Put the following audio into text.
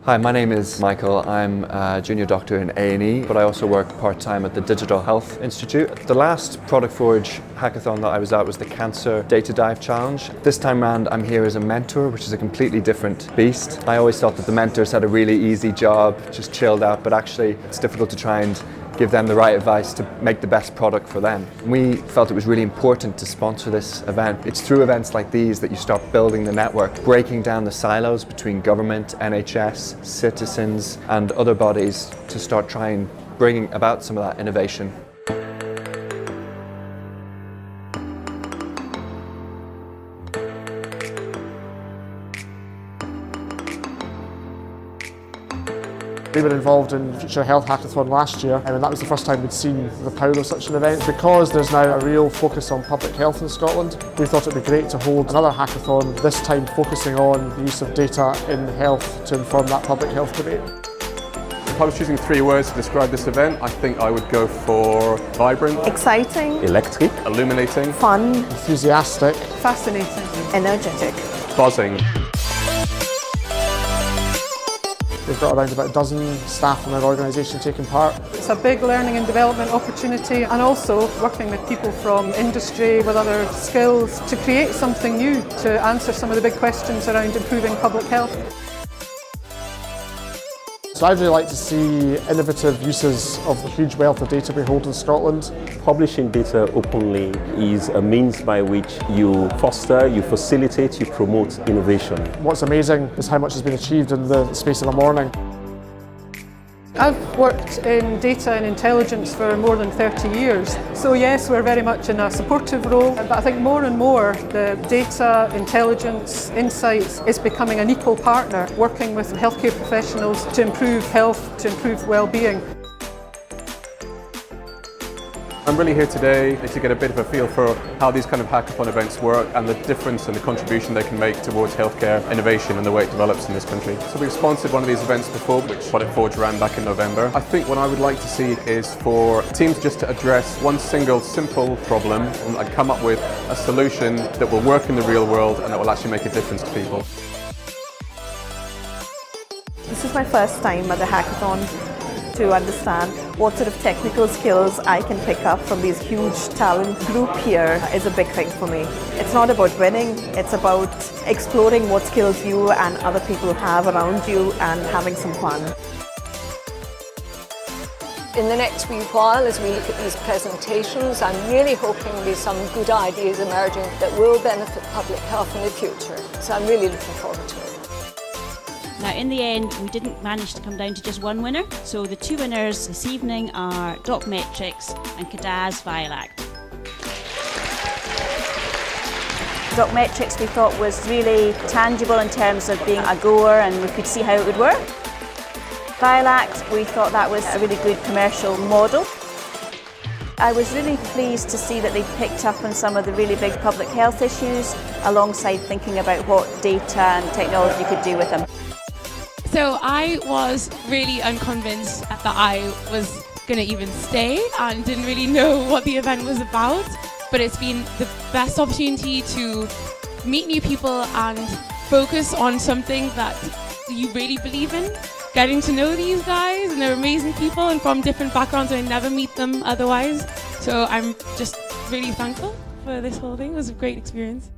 Hi, my name is Michael. I'm a junior doctor in A&E, but I also work part-time at the Digital Health Institute. The last Product Forge hackathon that I was at was the Cancer Data Dive Challenge. This time round I'm here as a mentor, which is a completely different beast. I always thought that the mentors had a really easy job, just chilled out, but actually it's difficult to try and give them the right advice to make the best product for them. We felt it was really important to sponsor this event. It's through events like these that you start building the network, breaking down the silos between government, NHS, citizens and other bodies to start trying bringing about some of that innovation. We were involved in Future Health Hackathon last year, and that was the first time we'd seen the power of such an event. Because there's now a real focus on public health in Scotland, we thought it would be great to hold another hackathon, this time focusing on the use of data in health to inform that public health debate. If I was choosing 3 words to describe this event, I think I would go for vibrant, exciting, electric, illuminating, fun, enthusiastic, fascinating, energetic, buzzing. We've got around about a dozen staff in our organisation taking part. It's a big learning and development opportunity, and also working with people from industry with other skills to create something new to answer some of the big questions around improving public health. So I'd really like to see innovative uses of the huge wealth of data we hold in Scotland. Publishing data openly is a means by which you foster, you facilitate, you promote innovation. What's amazing is how much has been achieved in the space of a morning. I've worked in data and intelligence for more than 30 years. So yes, we're very much in a supportive role, but I think more and more the data, intelligence, insights is becoming an equal partner, working with healthcare professionals to improve health, to improve well-being. I'm really here today to get a bit of a feel for how these kind of hackathon events work and the difference and the contribution they can make towards healthcare innovation and the way it develops in this country. So we've sponsored one of these events before, which Product Forge ran back in November. I think what I would like to see is for teams just to address one single simple problem and come up with a solution that will work in the real world and that will actually make a difference to people. This is my first time at the hackathon to understand what sort of technical skills I can pick up from this huge talent group here is a big thing for me. It's not about winning, it's about exploring what skills you and other people have around you and having some fun. In the next wee while, as we look at these presentations, I'm really hoping there's some good ideas emerging that will benefit public health in the future. So I'm really looking forward to it. Now in the end we didn't manage to come down to just one winner, so the 2 winners this evening are DocMetrics and Cadaz Vialact. DocMetrics we thought was really tangible in terms of being a goer and we could see how it would work. Vialact, we thought that was a really good commercial model. I was really pleased to see that they picked up on some of the really big public health issues alongside thinking about what data and technology could do with them. So I was really unconvinced that I was going to even stay and didn't really know what the event was about, but it's been the best opportunity to meet new people and focus on something that you really believe in. Getting to know these guys, and they're amazing people and from different backgrounds, and I never meet them otherwise. So I'm just really thankful for this whole thing. It was a great experience.